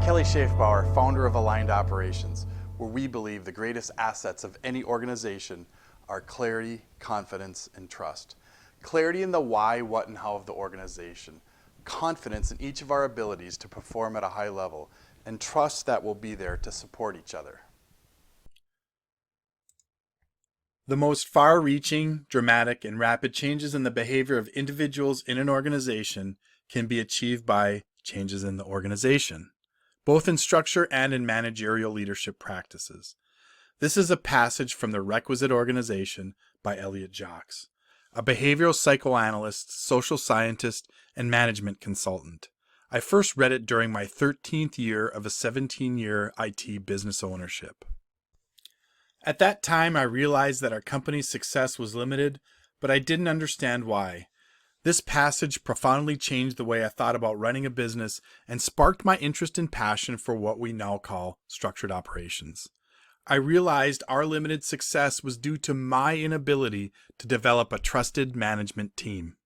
Kelly Schaefbauer, founder of Aligned Operations, where we believe the greatest assets of any organization are clarity, confidence, and trust. Clarity in the why, what, and how of the organization. Confidence in each of our abilities to perform at a high level, and trust that we'll be there to support each other. The most far-reaching, dramatic, and rapid changes in the behavior of individuals in an organization can be achieved by changes in the organization, both in structure and in managerial leadership practices. This is a passage from The Requisite Organization by Elliot Jaques, a behavioral psychoanalyst, social scientist, and management consultant. I first read it during my 13th year of a 17-year IT business ownership. At that time, I realized that our company's success was limited, but I didn't understand why. This passage profoundly changed the way I thought about running a business and sparked my interest and passion for what we now call structured operations. I realized our limited success was due to my inability to develop a trusted management team.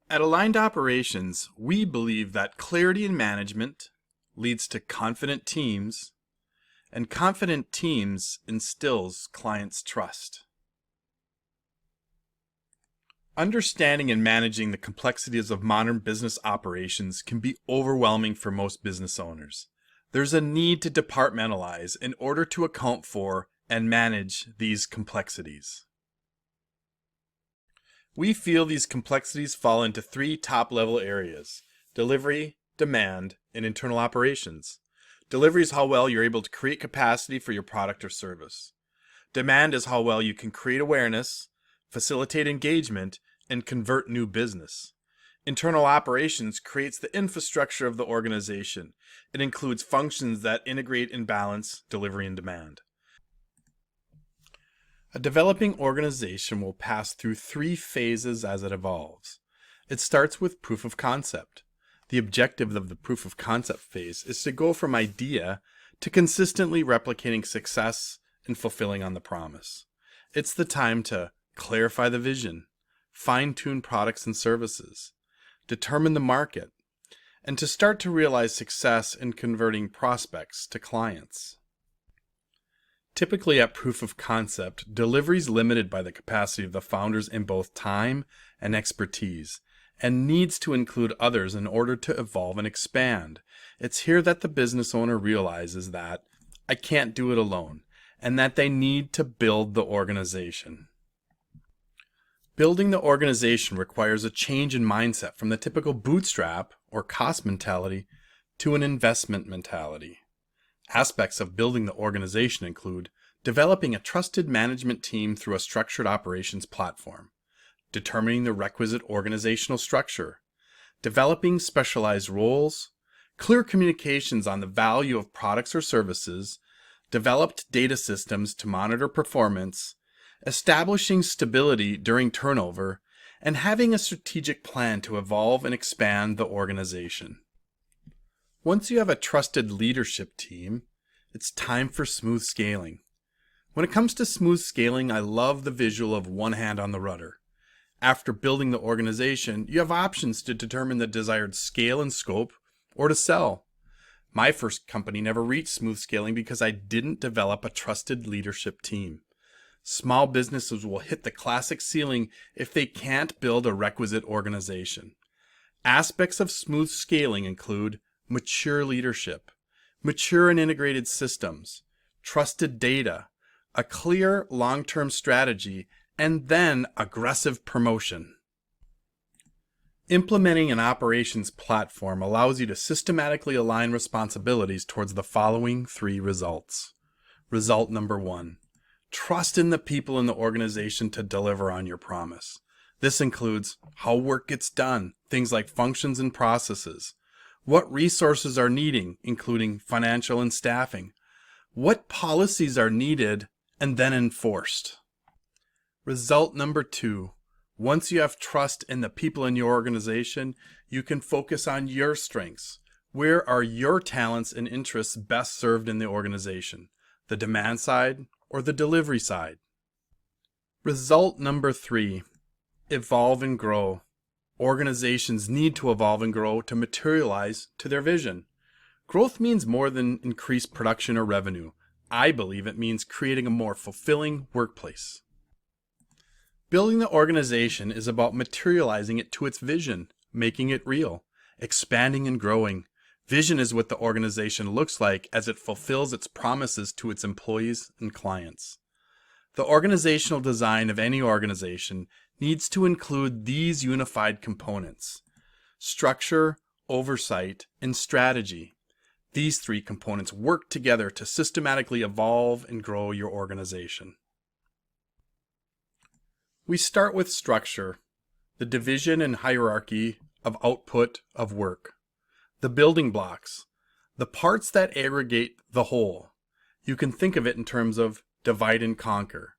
At Aligned Operations, we believe that clarity in management leads to confident teams, and confident teams instills clients' trust. Understanding and managing the complexities of modern business operations can be overwhelming for most business owners. There's a need to departmentalize in order to account for and manage these complexities. We feel these complexities fall into three top-level areas: delivery, demand, and internal operations. Delivery is how well you're able to create capacity for your product or service. Demand is how well you can create awareness, facilitate engagement, and convert new business. Internal operations creates the infrastructure of the organization. It includes functions that integrate and balance delivery and demand. A developing organization will pass through three phases as it evolves. It starts with proof of concept. The objective of the proof of concept phase is to go from idea to consistently replicating success and fulfilling on the promise. It's the time to clarify the vision, fine-tune products and services, determine the market, and to start to realize success in converting prospects to clients. Typically at proof of concept, delivery is limited by the capacity of the founders in both time and expertise, and needs to include others in order to evolve and expand. It's here that the business owner realizes that I can't do it alone, and that they need to build the organization. Building the organization requires a change in mindset from the typical bootstrap or cost mentality to an investment mentality. Aspects of building the organization include developing a trusted management team through a structured operations platform, determining the requisite organizational structure, developing specialized roles, clear communications on the value of products or services, developed data systems to monitor performance, establishing stability during turnover, and having a strategic plan to evolve and expand the organization. Once you have a trusted leadership team, it's time for smooth scaling. When it comes to smooth scaling, I love the visual of one hand on the rudder. After building the organization, you have options to determine the desired scale and scope, or to sell. My first company never reached smooth scaling because I didn't develop a trusted leadership team. Small businesses will hit the classic ceiling if they can't build a requisite organization. Aspects of smooth scaling include mature leadership, mature and integrated systems, trusted data, a clear long-term strategy, and then aggressive promotion. Implementing an operations platform allows you to systematically align responsibilities towards the following three results. Result number 1. Trust in the people in the organization to deliver on your promise. This includes how work gets done, things like functions and processes, what resources are needing, including financial and staffing, what policies are needed and then enforced. Result number 2. Once you have trust in the people in your organization, you can focus on your strengths. Where are your talents and interests best served in the organization? The demand side or the delivery side? Result number 3. Evolve and grow. Organizations need to evolve and grow to materialize to their vision. Growth means more than increased production or revenue. I believe it means creating a more fulfilling workplace. Building the organization is about materializing it to its vision, making it real, expanding and growing. Vision is what the organization looks like as it fulfills its promises to its employees and clients. The organizational design of any organization needs to include these unified components: structure, oversight, and strategy. These three components work together to systematically evolve and grow your organization. We start with structure, the division and hierarchy of output of work. The building blocks, the parts that aggregate the whole. You can think of it in terms of divide and conquer.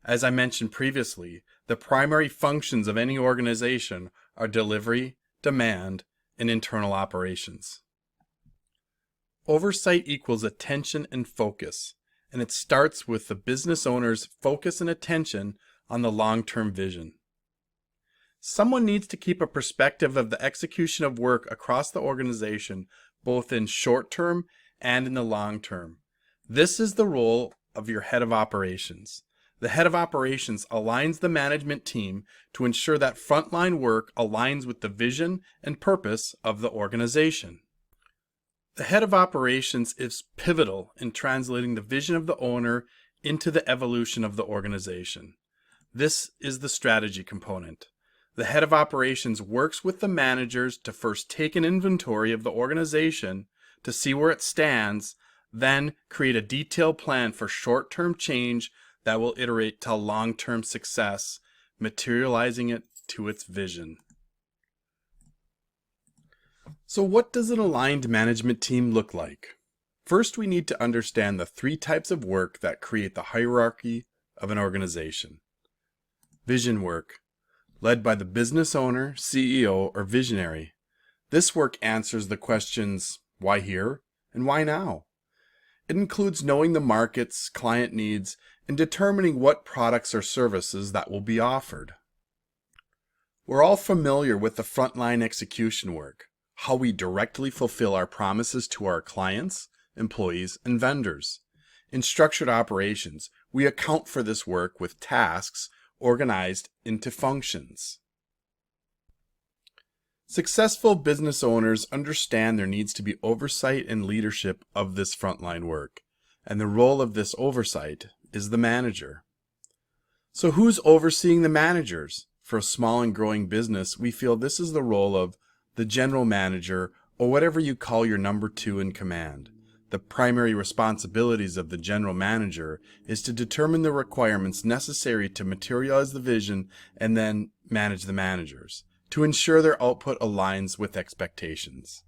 As I mentioned previously, the primary functions of any organization are delivery, demand, and internal operations. Oversight equals attention and focus, and it starts with the business owner's focus and attention on the long-term vision. Someone needs to keep a perspective of the execution of work across the organization, both in short-term and in the long term. This is the role of your head of operations. The head of operations aligns the management team to ensure that frontline work aligns with the vision and purpose of the organization. The head of operations is pivotal in translating the vision of the owner into the evolution of the organization. This is the strategy component. The head of operations works with the managers to first take an inventory of the organization to see where it stands, then create a detailed plan for short-term change that will iterate to long-term success, materializing it to its vision. So what does an aligned management team look like? First, we need to understand the three types of work that create the hierarchy of an organization. Vision work, led by the business owner, CEO, or visionary. This work answers the questions, why here and why now? It includes knowing the markets, client needs, and determining what products or services that will be offered. We're all familiar with the frontline execution work, how we directly fulfill our promises to our clients, employees, and vendors. In structured operations, we account for this work with tasks organized into functions. Successful business owners understand there needs to be oversight and leadership of this frontline work, and the role of this oversight is the manager. So who's overseeing the managers? For a small and growing business, we feel this is the role of the general manager, or whatever you call your number two in command. The primary responsibilities of the general manager is to determine the requirements necessary to materialize the vision and then manage the managers, to ensure their output aligns with expectations.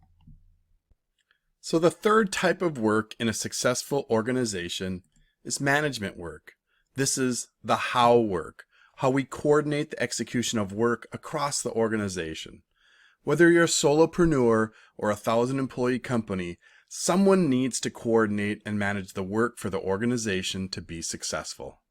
So the third type of work in a successful organization is management work. This is the how work, how we coordinate the execution of work across the organization. Whether you're a solopreneur or a 1,000-employee company, someone needs to coordinate and manage the work for the organization to be successful.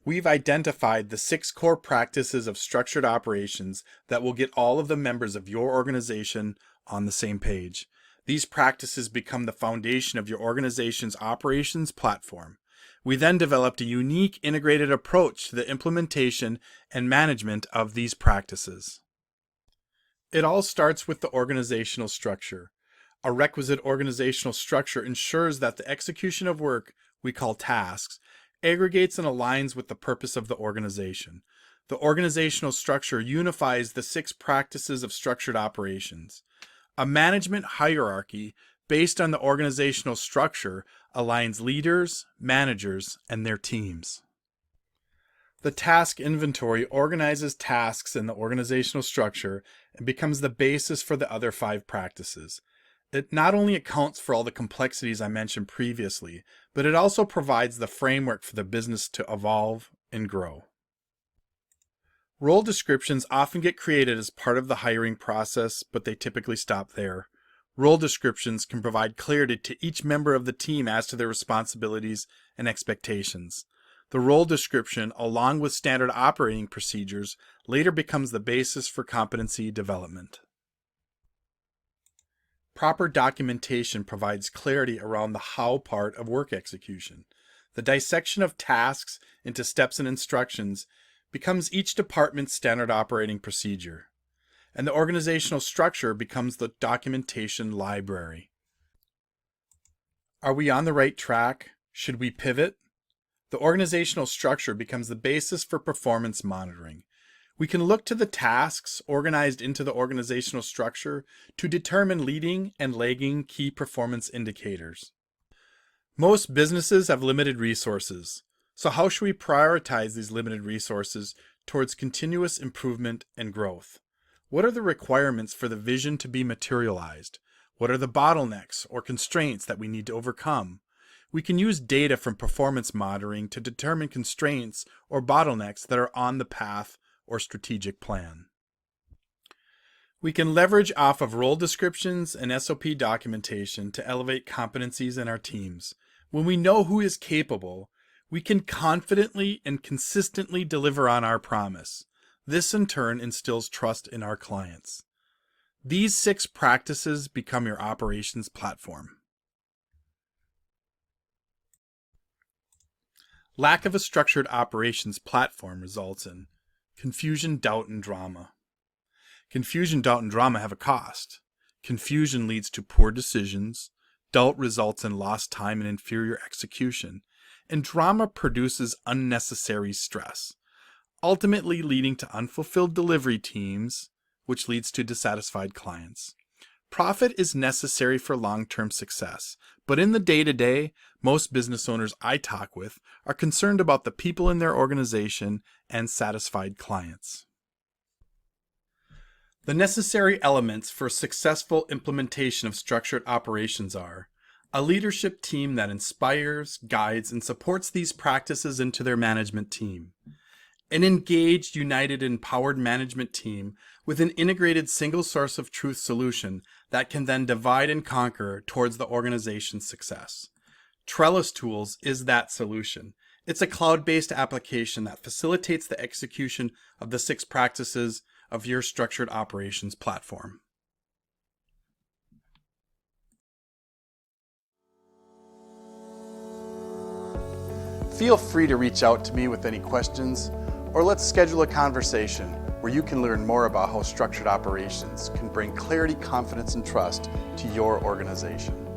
We've identified the 6 core practices of structured operations that will get all of the members of your organization on the same page. These practices become the foundation of your organization's operations platform. We then developed a unique integrated approach to the implementation and management of these practices. It all starts with the organizational structure. A requisite organizational structure ensures that the execution of work, we call tasks, aggregates and aligns with the purpose of the organization. The organizational structure unifies the 6 practices of structured operations. A management hierarchy based on the organizational structure aligns leaders, managers, and their teams. The task inventory organizes tasks in the organizational structure and becomes the basis for the other 5 practices. It not only accounts for all the complexities I mentioned previously, but it also provides the framework for the business to evolve and grow. Role descriptions often get created as part of the hiring process, but they typically stop there. Role descriptions can provide clarity to each member of the team as to their responsibilities and expectations. The role description, along with standard operating procedures, later becomes the basis for competency development. Proper documentation provides clarity around the how part of work execution. The dissection of tasks into steps and instructions becomes each department's standard operating procedure, and the organizational structure becomes the documentation library. Are we on the right track? Should we pivot? The organizational structure becomes the basis for performance monitoring. We can look to the tasks organized into the organizational structure to determine leading and lagging key performance indicators. Most businesses have limited resources, so how should we prioritize these limited resources towards continuous improvement and growth? What are the requirements for the vision to be materialized? What are the bottlenecks or constraints that we need to overcome? We can use data from performance monitoring to determine constraints or bottlenecks that are on the path or strategic plan. We can leverage off of role descriptions and SOP documentation to elevate competencies in our teams. When we know who is capable, we can confidently and consistently deliver on our promise. This in turn instills trust in our clients. These 6 practices become your operations platform. Lack of a structured operations platform results in confusion, doubt, and drama. Confusion, doubt, and drama have a cost. Confusion leads to poor decisions. Doubt results in lost time and inferior execution. And drama produces unnecessary stress, ultimately leading to unfulfilled delivery teams, which leads to dissatisfied clients. Profit is necessary for long-term success, but in the day-to-day, most business owners I talk with are concerned about the people in their organization and satisfied clients. The necessary elements for successful implementation of structured operations are a leadership team that inspires, guides, and supports these practices into their management team. An engaged, united, empowered management team with an integrated single source of truth solution that can then divide and conquer towards the organization's success. Trellis Tools is that solution. It's a cloud-based application that facilitates the execution of the 6 practices of your structured operations platform. Feel free to reach out to me with any questions, or let's schedule a conversation where you can learn more about how structured operations can bring clarity, confidence, and trust to your organization.